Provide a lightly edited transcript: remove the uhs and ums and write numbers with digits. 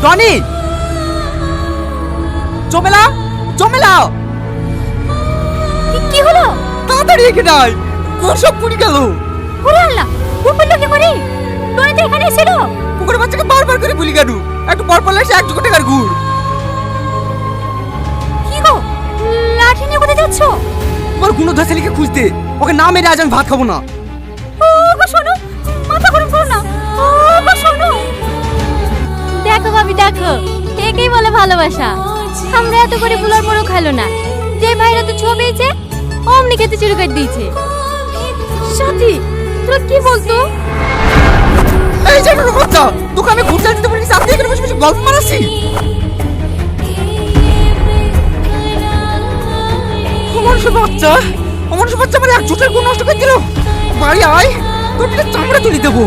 Tony, Jamela Jamela, কি হলো? তাড়াতাড়ি এখানে আয়, ঘর সব পুড়ে গেল। ওরে আল্লাহ, ও বললো কি করে? টনি তো এখানে ছিল। পুকুরের বাচ্চাকে বারবার করে বলি কেন? একটু পর পর লাগছে 1 টাকার গুড়। কি গো, লাঠি নিয়ে কোথায় যাচ্ছ? তোমার গুণধর ছেলেকে খুঁজতে, ওকে না মেরে আজ আমি ভাত খাবো না। ও গো শোনো, মাথা গরম করো না। ও গো শোনো, দেখো ভাবি দেখো, একেই বলে ভালোবাসা। আমরা এত করে বুলার পরেও খেলো না, যে ভাইরা তো ছো পেয়েছে অমনি খেতে শুরু করে দিয়েছে। সাথী, তোরা কি বলতো? এই যে নুরু বাচ্চা, তোকে আমি ঘুরতে দিতে বলিনি, সাথে এখানে বসে বসে গল্প মারাচ্ছি। অমানুষের বাচ্চা, অমানুষের বাচ্চা, মানে এক জোটের গুণ নষ্ট করে দিল। বাড়ি আয়, তোর পিঠে চামড়া তুলি দেবো।